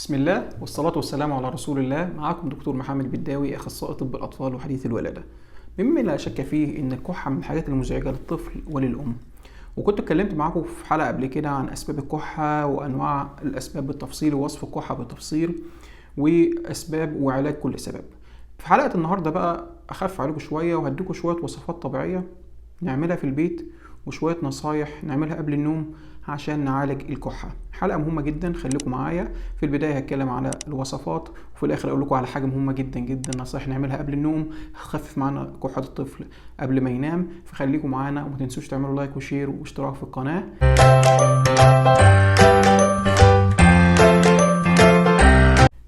بسم الله والصلاة والسلام على رسول الله. معاكم دكتور محمد بداوي، أخصائي طب الأطفال وحديث الولادة. مما لا شك فيه إن الكحة من الحاجات المزعجة للطفل وللأم، وكنت اتكلمت معاكم في حلقة قبل كده عن أسباب الكحة وأنواع الأسباب بالتفصيل ووصف الكحة بالتفصيل وأسباب وعلاج كل سبب. في حلقة النهاردة بقى أخف عليكم شوية وهديكم شوية وصفات طبيعية نعملها في البيت وشوية نصايح نعملها قبل النوم عشان نعالج الكحة. حلقة مهمة جدا، خليكم معايا. في البداية هتكلم على الوصفات، وفي الآخر أقول لكم على حاجة مهمة جدا جدا، نصايح نعملها قبل النوم هخفف معانا كحة الطفل قبل ما ينام. فخليكم معانا وما تنسوش تعملوا لايك وشير واشتراك في القناة.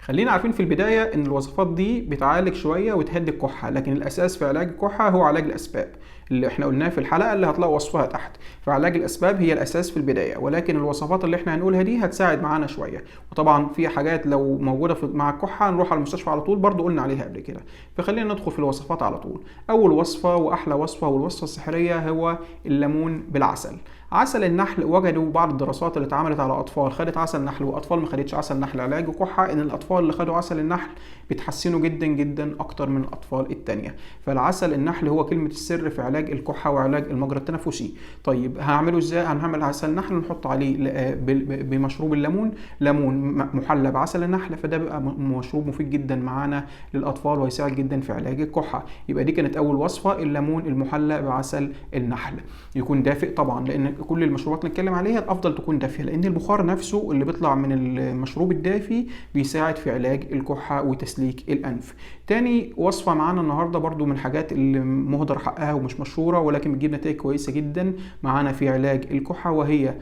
خلينا عارفين في البداية ان الوصفات دي بتعالج شوية وتهدي الكحة، لكن الاساس في علاج الكحة هو علاج الاسباب اللي احنا قلناه في الحلقة اللي هتلاقوا وصفها تحت. فعلاج الاسباب هي الاساس في البداية، ولكن الوصفات اللي احنا هنقولها دي هتساعد معانا شوية. وطبعا في حاجات لو موجودة مع الكحة نروح على المستشفى على طول، برضو قلنا عليها قبل كده. فخلينا ندخل في الوصفات على طول. اول وصفة واحلى وصفة والوصفة السحرية هو الليمون بالعسل. عسل النحل، وجدوا بعض الدراسات اللي اتعملت على اطفال خدت عسل نحل واطفال ما خدتش عسل نحل علاج الكحه، ان الاطفال اللي خدوا عسل النحل بيتحسنوا جدا جدا اكتر من الاطفال التانية. فالعسل النحل هو كلمه السر في علاج الكحه وعلاج المجرى التنفسي. طيب هعمله ازاي؟ هنعمل عسل نحل نحط عليه بمشروب الليمون، ليمون محلى بعسل النحل، فده بيبقى مشروب مفيد جدا معانا للاطفال ويساعد جدا في علاج الكحه. يبقى دي كانت اول وصفه، الليمون المحلى بعسل النحل. يكون دافئ طبعا، لان كل المشروبات اللي نتكلم عليها الافضل تكون دافيه، لان البخار نفسه اللي بيطلع من المشروب الدافي بيساعد في علاج الكحه وتسليك الانف. تاني وصفه معانا النهارده برضو من الحاجات اللي مهدر حقها ومش مشهوره ولكن بتجيب نتائج كويسه جدا معانا في علاج الكحه، وهي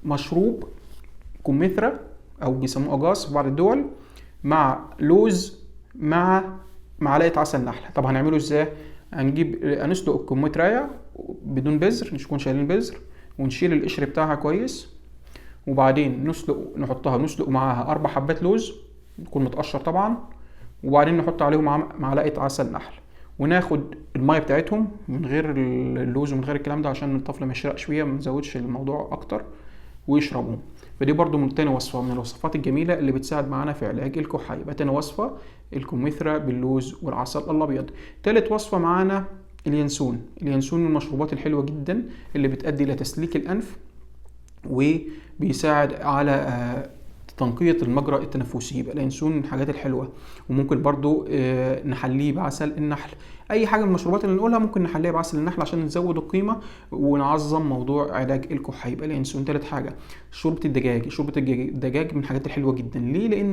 مشروب كمثرى او بيسموه اجاص في بعض الدول، مع لوز مع معلقه عسل نحل. طب هنعمله ازاي؟ هنسلق الكمثرى بدون بذر، مش نكون شايلين بذر، ونشيل القشر بتاعها كويس، وبعدين نسلق معاها 4 حبات لوز يكون متقشر طبعا، وبعدين نحط عليهم معلقه عسل نحل، وناخد الميه بتاعتهم من غير اللوز ومن غير الكلام ده عشان الطفل ما يشرقش فيها، ما نزودش الموضوع اكتر، ويشربهم. فدي برضو من تاني وصفه من الوصفات الجميله اللي بتساعد معانا في علاج الكحه. يبقى تاني وصفه الكمثرى باللوز والعسل الابيض. تالت وصفه معانا اليانسون. اليانسون من المشروبات الحلوه جدا اللي بتؤدي الى تسليك الانف وبيساعد على تنقية المجرى التنفسي. يبقى اليانسون من الحاجات الحلوة، وممكن برضو نحليه بعسل النحل. اي حاجة من المشروبات اللي نقولها ممكن نحليها بعسل النحل عشان نزود القيمة ونعظم موضوع علاج الكحة. يبقى اليانسون. تالت حاجة شوربة الدجاج. شوربة الدجاج من الحاجات الحلوة جدا. ليه؟ لان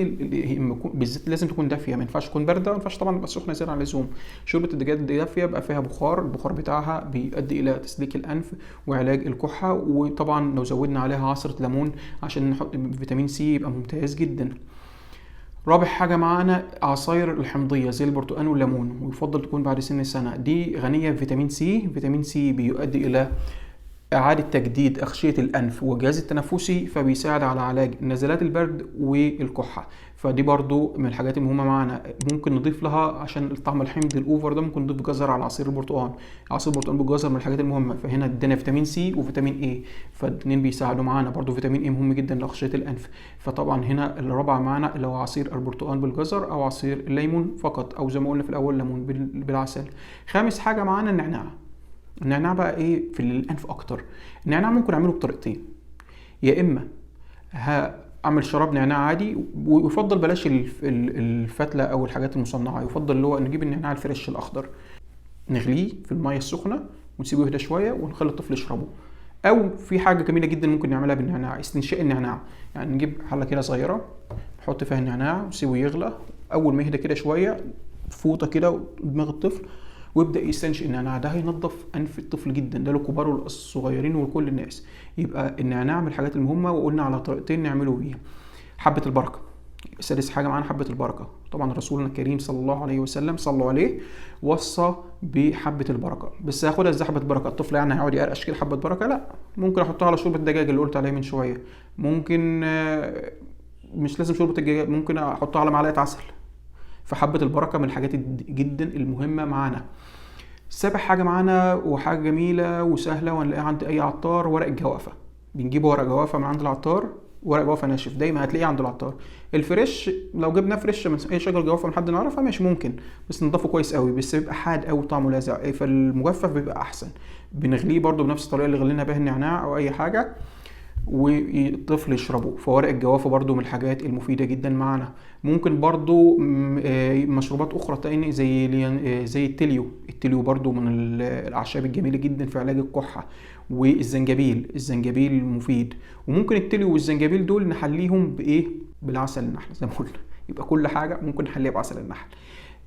بالذات لازم تكون دافية، ما ينفعش تكون باردة، ما ينفعش طبعا تبقى سخنة زيادة عن اللزوم. شوربة الدجاج دافية بقى فيها بخار، البخار بتاعها بيؤدي الى تسليك الانف وعلاج الكحة. وطبعا لو زودنا عليها عصرة ليمون عشان نحط فيتامين سي يبقى ممتاز جدا. رابع حاجة معانا عصاير الحمضية زي البرتقال والليمون، ويفضل تكون بعد سن السنة. دي غنية بفيتامين سي. فيتامين سي بيؤدي إلى إعادة تجديد أغشية الأنف والجهاز التنفسي، فبيساعد على علاج نزلات البرد والكحة. فدي برضو من الحاجات المهمة معانا. ممكن نضيف لها عشان الطعم الحمضي الأوفر ده ممكن نضيف جزر على عصير البرتقال. عصير البرتقال بالجزر من الحاجات المهمة. فهنا ادينا فيتامين سي وفيتامين اي، فالاثنين بيساعدوا معانا. برضو فيتامين اي مهم جدا لأغشية الأنف. فطبعا هنا الرابعة معانا اللي هو عصير البرتقال بالجزر أو عصير الليمون فقط، أو زي ما قلنا في الأول ليمون بالعسل. خامس حاجة معانا النعناع. النعناع بقى ايه في الانف اكتر. النعناع ممكن اعمله بطريقتين، يا اما هعمل شراب نعناع عادي، ويفضل بلاش الفتله او الحاجات المصنعه، يفضل اللي هو نجيب النعناع الفريش الاخضر نغليه في الميه السخنه ونسيبه يهدى شويه ونخلي الطفل يشربه. او في حاجه جميله جدا ممكن نعملها بالنعناع، استنشاق النعناع. يعني نجيب حله كده صغيره نحط فيها النعناع ونسيبه يغلى، اول ما يهدى كده شويه فوطه كده دماغ الطفل ويبدا يستنشق النعناع. ده هينظف انف الطفل جدا، ده للكبار والصغيرين ولكل الناس. يبقى النعناع من الحاجات المهمه، وقلنا على طريقتين نعمله بيها. حبه البركه. سادس حاجه معانا حبه البركه. طبعا رسولنا الكريم صلى الله عليه وسلم صلوا عليه وصى بحبه البركه. بس هاخدها ازاي حبه بركه؟ الطفل يعني هيقعد يقرقش كده حبه بركه؟ لا، ممكن احطها على شوربه الدجاج اللي قلت عليها من شويه. ممكن مش لازم شوربه الدجاج، ممكن احطها على معلقه عسل. فحبه البركه من الحاجات جدا المهمه معانا. سابع حاجة معانا وحاجة جميلة وسهلة ونلاقيها عند أي عطار، ورق الجوافة. بنجيب ورق جوافة من عند العطار ورق جوافه ناشف دايما هتلاقيه عند العطار. الفريش لو جبناه فريش من اي شجر جوافه من حد نعرفها ماشي ممكن، بس نضفه كويس قوي، بس بيبقى حاد قوي طعمه لاذع، فالمجفف بيبقى احسن. بنغليه برده بنفس الطريقه اللي غلينا بيها النعناع او اي حاجه والطفل يشربه. فورق الجوافه برضو من الحاجات المفيده جدا معنا. ممكن برضو مشروبات اخرى تاني زي التليو برضو من الاعشاب الجميله جدا في علاج الكحه. الزنجبيل مفيد. وممكن التليو والزنجبيل دول نحليهم بايه؟ بالعسل النحل زي ما قلنا. يبقى كل حاجه ممكن نحليها بعسل النحل.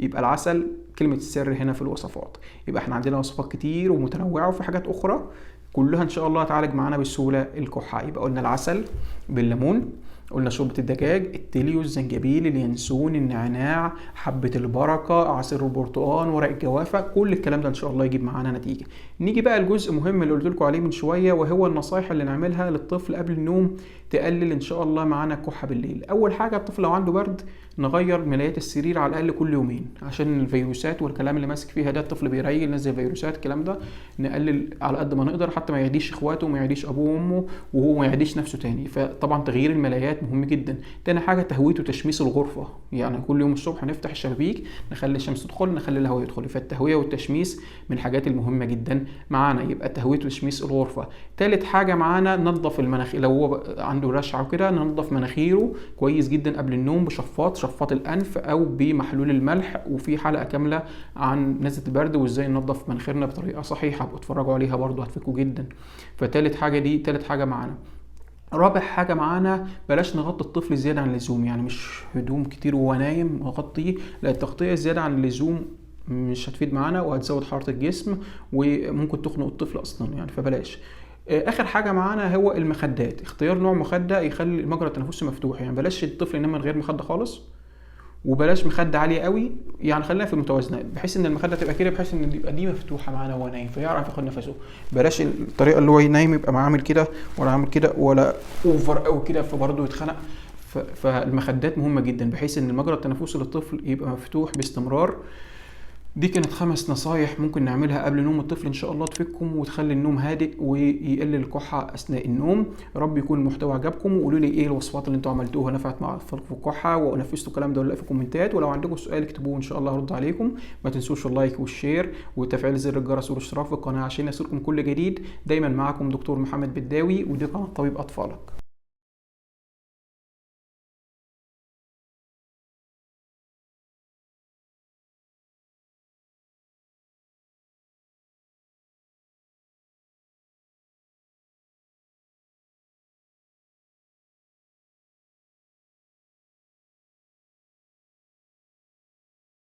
يبقى العسل كلمه السر هنا في الوصفات. يبقى احنا عندنا وصفات كتير ومتنوعه، وفي حاجات اخرى كلها ان شاء الله هتعالج معانا بسهوله الكحه. يبقى قلنا العسل بالليمون، قلنا شوربه الدجاج، التليو، الزنجبيل، اليانسون، النعناع، حبه البركه، عصير البرتقال، ورق الجوافه، كل الكلام ده ان شاء الله يجيب معانا نتيجه. نيجي بقى الجزء مهم اللي قلت لكم عليه من شويه، وهو النصايح اللي نعملها للطفل قبل النوم تقلل ان شاء الله معانا الكحه بالليل. اول حاجه الطفل لو عنده برد نغير ملايات السرير على الاقل كل يومين، عشان الفيروسات والكلام اللي ماسك فيها ده، الطفل بيريل نزل فيروسات الكلام ده، نقلل على قد ما نقدر حتى ما يعديش اخواته وما يعديش ابوه وامه وهو ما يعديش نفسه تاني. فطبعا تغيير الملايات مهم جدا. تاني حاجه تهويه وتشميس الغرفه، يعني كل يوم الصبح نفتح الشبابيك نخلي الشمس تدخل نخلي الهواء يدخل. فالتهويه والتشميس من الحاجات المهمه جدا معانا. يبقى تهويه وتشميس الغرفه. تالت حاجه معانا ننظف المناخير، لو هو عنده رشعه وكده ننظف مناخيره كويس جدا قبل النوم شفاط الانف او بمحلول الملح. وفي حلقه كامله عن نزله البرد وازاي ننظف مناخيرنا بطريقه صحيحه، اتفرجوا عليها برضو هتفيدكم جدا. فتالت حاجه دي تالت حاجه معانا. رابع حاجة معانا بلاش نغطي الطفل زيادة عن اللزوم، يعني مش هدوم كتير وهو نايم نغطيه، لا التغطية زيادة عن اللزوم مش هتفيد معانا وهتزود حرارة الجسم وممكن تخنق الطفل اصلا يعني، فبلاش. اخر حاجه معانا هو المخدات. اختيار نوع مخده يخلي المجرى التنفسي مفتوح، يعني بلاش الطفل ينام من غير مخده خالص، وبلاش مخده عاليه قوي، يعني خلينا في المتوازنه بحيث ان المخده تبقى كده بحيث ان يبقى دي مفتوحه معانا وهو نايم فيعرف ياخد نفسه. بلاش الطريقه اللي هو نايم يبقى عامل كده ولا عامل كده ولا اوفر قوي كده فبرضه يتخنق. فالمخدات مهمه جدا بحيث ان المجرى التنفسي للطفل يبقى مفتوح باستمرار. دي كانت 5 نصايح ممكن نعملها قبل نوم الطفل ان شاء الله تفيدكم وتخلي النوم هادئ ويقلل الكحه اثناء النوم. يا رب يكون المحتوى عجبكم، وقولوا لي ايه الوصفات اللي انتوا عملتوها نفعت مع اطفالكم في الكحه ونفذتوا الكلام ده ولا لا في الكومنتات. ولو عندكم سؤال اكتبوه ان شاء الله هرد عليكم. ما تنسوش اللايك والشير وتفعيل زر الجرس والاشتراك في القناه عشان يصلكم كل جديد. دايما معاكم دكتور محمد بداوي ودي قناه طبيب اطفالك.